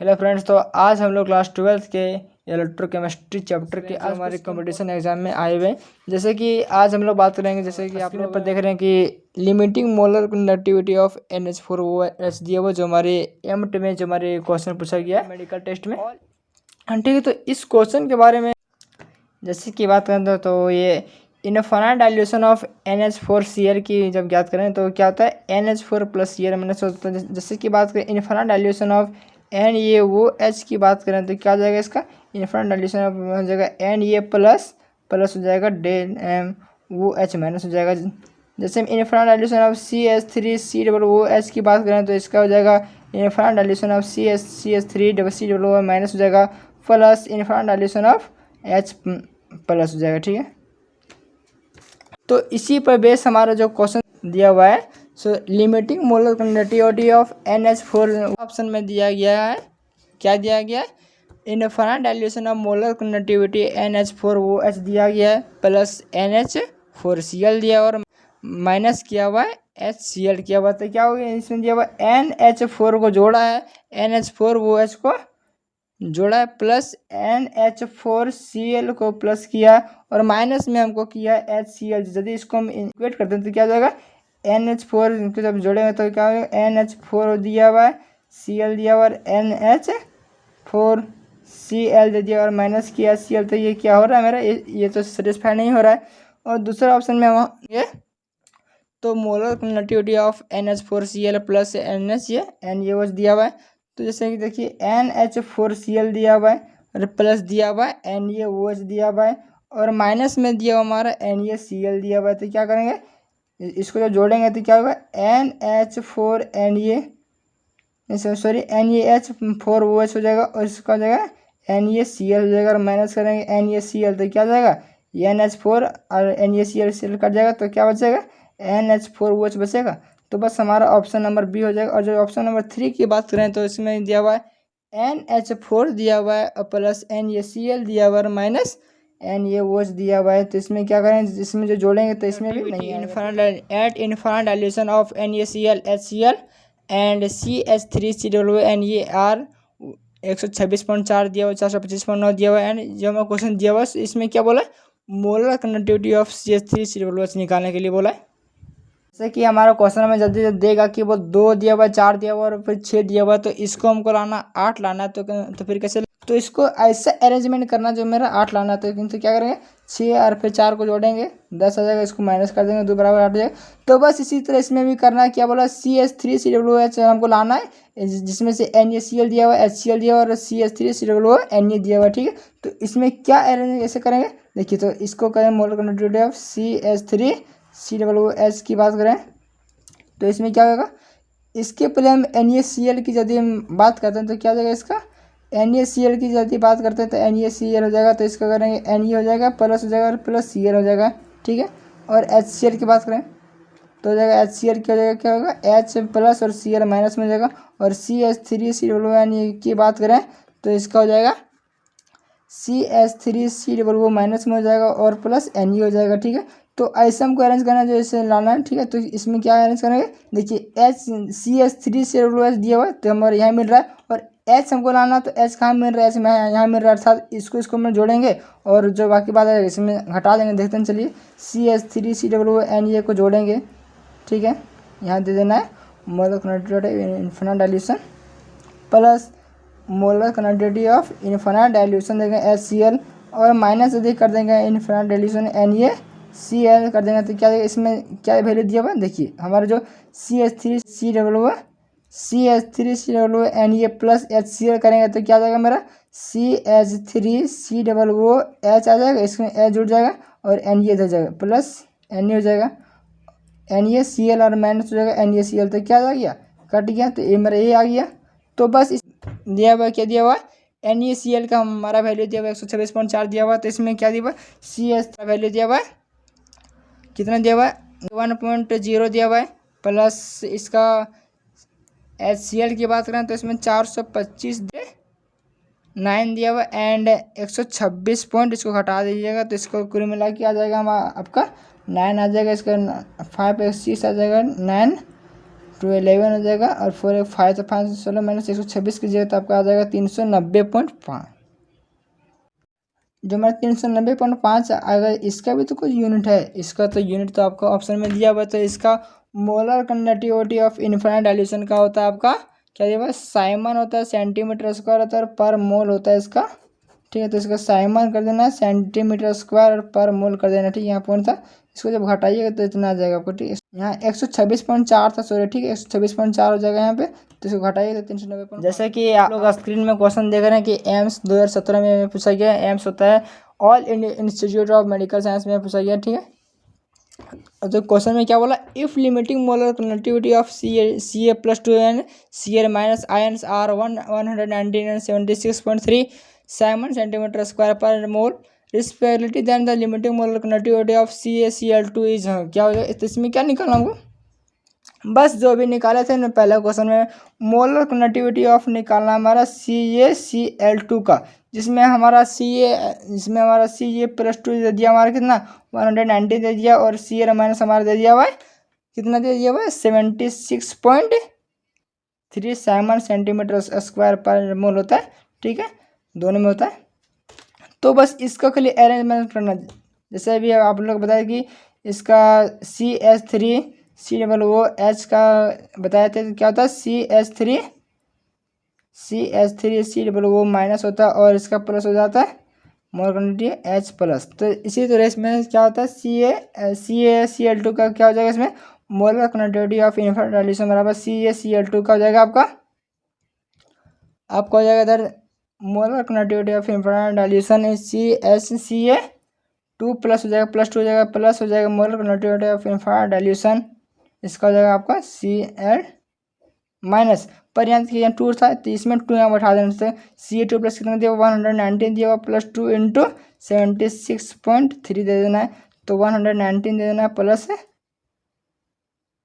Hello friends, तो आज हम लोग क्लास 12th के इलेक्ट्रोकेमिस्ट्री चैप्टर के आज हमारे कंपटीशन एग्जाम में आए हुए। जैसे कि आज हम लोग बात करेंगे, जैसे कि आप लोग पर देख रहे हैं कि limiting molar conductivity of NH4OH दिया हुआ, जो हमारे एमट में जो हमारे क्वेश्चन पूछा गया मेडिकल टेस्ट में। ठीक है, तो इस क्वेश्चन के बारे में जैसे कि बात करें तो ये इनफाइनाइट डाइल्यूशन ऑफ NH4Cl की जब ज्ञात करें तो क्या होता है NH4 प्लस Cl माइनस होता है। जैसे कि बात करें इनफाइनाइट डाइल्यूशन ऑफ NaOH की बात करें तो क्या हो जाएगा, इसका इनफाइनाइट डाइल्यूशन ऑफ हो जाएगा Na प्लस हो जाएगा NaOH माइनस हो जाएगा। जैसे इनफाइनाइट डाइल्यूशन ऑफ CH3COOH की बात करें तो इसका हो जाएगा infinite dilution of CH3COOH minus हो जाएगा plus infinite dilution of H plus हो जाएगा। ठीक है, तो इसी पर बेस हमारा जो क्वेश्चन दिया हुआ है, so limiting molar conductivity of NH4 option में दिया गया है। क्या दिया गया है? Infinite dilution of molar conductivity NH4OH दिया गया है प्लस NH4Cl दिया और माइनस किया हुआ है HCl किया हुआ। तो क्या हो गया, इसमें दिया हुआ NH4 को जोड़ा है, NH4OH को जोड़ा है प्लस NH4Cl को प्लस किया और माइनस में हमको किया HCl। यदि इसको हम इक्वेट करते हैं तो क्या हो जाएगा, NH4 को जब जोड़ेंगे तो क्या होगा, NH4 दिया हुआ है, Cl दिया हुआ और NH4Cl दे दिया और माइनस किया HCl। तो ये क्या हो रहा है मेरा, ये तो सेटिस्फाई नहीं हो रहा है। और दूसरा ऑप्शन में ये तो molar conductivity of NH4Cl plus NaOH दिया हुआ है। तो जैसे कि देखिए NH4Cl दिया हुआ है और प्लस दिया हुआ है NaOH दिया हुआ है और माइनस में दिया हुआ हमारा NaCl दिया हुआ है। तो क्या करेंगे, इसको जब जोड़ेंगे तो क्या होगा, NaH4OH हो जाएगा और इसका हो जाएगा NaCl हो जाएगा और माइनस करेंगे NaCl तो क्या हो जाएगा, NH4 और NaCl कट जाएगा तो क्या बचेगा, NH4OH बचेगा। तो बस हमारा ऑप्शन नंबर बी हो जाएगा। और जो ऑप्शन नंबर 3 की बात करें तो इसमें दिया हुआ है NH4 दिया हुआ है और प्लस NaCl दिया हुआ है और माइनस NaOH दिया हुआ है। तो इसमें क्या करें, इसमें जो जोड़ेंगे तो इसमें भी नहीं eight infinite dilution of NaCl HCl and CH3COONAR 126.4 दिया हुआ, 425.9 दिया हुआ एंड जो हमारा क्वेश्चन दिया हुआ इसमें क्या बोला, मोलर कंडक्टिविटी ऑफ CH3COOH निकालने के लिए बोला है। जैसे कि हमारा क्वेश्चन में जल्दी से देगा कि वो 2 दिया हुआ, 4 दिया हुआ और फिर 6 दिया हुआ, तो इसको हमको लाना 8 लाना है। तो फिर कैसे, तो इसको ऐसा अरेंजमेंट करना जो मेरा 8 लाना है। तो क्या करेंगे, 6 और फिर 4 को जोड़ेंगे 10 आ जाएगा, इसको माइनस कर देंगे 2 बराबर 8 हो जाएगा। तो बस इसी तरह इसमें भी करना है। क्या बोला, CH3COOH हमको लाना है, जिसमें से NaCl दिया हुआ, HCl दिया हुआ और CH3COOH Na दिया हुआ। ठीक है, तो इसमें क्या अरेंज ऐसे करेंगे, देखिए तो इसको करें मोलर कंडक्टिविटी ऑफ CH3COOH की बात करें तो इसमें क्या होगा, इसके पहले हम NaCl की यदि हम बात करते हैं तो क्या हो जाएगा, इसका NaCl की यदि बात करते हैं तो NaCl हो जाएगा। तो इसका करेंगे Na हो जाएगा प्लस हो जाएगा और प्लस Cl हो जाएगा। ठीक है, और HCl की बात करें तो हो जाएगा HCl क्या हो जाएगा, क्या होगा H प्लस और Cl माइनस में हो जाएगा। और CH3COOH की बात करें तो इसका हो जाएगा CH3COOH माइनस में हो जाएगा और प्लस Na हो जाएगा। ठीक है, तो ऐसे हमको अरेंज करना है, जो इसे लाना है। ठीक है, तो इसमें क्या अरेंज करेंगे, देखिए CH3COOH दिया हुआ है तो हमारे यहाँ मिल रहा है और H हमको लाना तो H कहाँ मिल रहा है, H में यहाँ मिल रहा है, अर्थात इसको में जोड़ेंगे और जो बाकी बात है इसमें हटा देंगे। देखते हैं, चलिए CH3COOH Na को जोड़ेंगे। ठीक है, यहाँ दे देना है molar conductivity infinite dilution plus molar conductivity of infinite dilution देंगे HCl और माइनस यदि कर देंगे इनफाइनाइट डाइल्यूशन NaCl कर देंगे। तो क्या देगा, इसमें क्या वैल्यू दिया हुआ है, देखिए हमारा जो CH3COOH Na प्लस HCl करेंगे तो क्या आ जाएगा मेरा CH3COOH आ जाएगा, इसमें H जुड़ जाएगा और Na हो जाएगा प्लस Na हो जाएगा, NaCl और माइनस हो जाएगा NaCl। तो क्या आ गया, कट गया, तो ये मेरा ये आ गया। तो बस इस दिया हुआ क्या दिया हुआ NaCl का हमारा वैल्यू दिया हुआ 126.4 दिया हुआ। तो इसमें क्या दिया हुआ CH का वैल्यू दिया हुआ है, कितना दिया हुआ है 1.0 दिया हुआ है प्लस इसका HCl की बात करें तो इसमें 425.9 दिया हुआ एंड 126 पॉइंट इसको हटा दीजिएगा तो इसको कुल मिला के आ जाएगा आपका 9 आ जाएगा, इसका 5 6 आ जाएगा 9 211 हो जाएगा। और 4 5 तो 516 माइनस 126 की जगह तो आपका आ जाएगा 390.5। जो हमारा 390.5 आएगा, इसका भी तो कुछ यूनिट है। इसका तो यूनिट तो आपको ऑप्शन में दिया हुआ है। तो इसका molar conductivity of infinite dilution का होता है आपका क्या दिया हुआ है, साइमन होता है, सेंटीमीटर स्क्वायर होता है और पर मोल होता है इसका। ठीक है, तो इसका साइमन कर देना, सेंटीमीटर स्क्वायर और पर मोल कर देना। ठीक है, यहाँ कौन था, इसको जब घटाइएगा तो इतना आ जाएगा आपको। ठीक है, यहाँ 126.4 था, सॉरी। ठीक है, 126.4 हो जाएगा यहाँ पे। तो इसको घटाइएगा तो 390। जैसे कि आप लोग स्क्रीन में क्वेश्चन देख रहे हैं कि एम्स 2017 में पूछा गया। एम्स होता है all India institute of medical science में पूछा गया। ठीक है, तो क्वेश्चन में क्या बोला, if limiting molar conductivity of Ca+2 and Cl-ions are 119 and 76.3 siemens centimetre square पर mole respectively, then the limiting molar conductivity of CaCl2 is क्या हो जाएगा। इसमें क्या निकालना हमको, बस जो भी निकाले थे ना पहले क्वेश्चन में, मोलर कंडक्टिविटी ऑफ निकालना हमारा CaCl2 का, जिसमें हमारा Ca+2 दे दिया हमारा कितना 190 दे दिया, और Cl- हमारा दे दिया हुआ है कितना दे दिया हुआ है 76.3 साइमन सेंटीमीटर स्क्वायर पर मोल होता है। ठीक है, दोनों में होता है। तो बस इसका खाली अरेंजमेंट करना। जैसे अभी आप लोग बताया कि इसका CH3COOH का बताए थे, क्या होता है CH3COO माइनस होता है और इसका प्लस हो जाता है मोलर कंडक्टिविटी H+। तो इसी तरह इसमें क्या होता है CaCl2 का क्या हो जाएगा, इसमें molar conductivity of infinite dilution बराबर CaCl2 का हो जाएगा आपका हो जाएगा इधर molar conductivity of infinite dilution Ca2 plus हो जाएगा, +2 हो जाएगा, प्लस हो जाएगा molar conductivity of infinite dilution, इसका हो जाएगा आपका Cl माइनस। पर यहाँ देखिए 2 था तो इसमें 2 यहाँ बैठा देने से Ca2 प्लस कितना दिया 119 दिया हुआ, +2 × 76.3 दे देना है, तो 119 दे देना है प्लस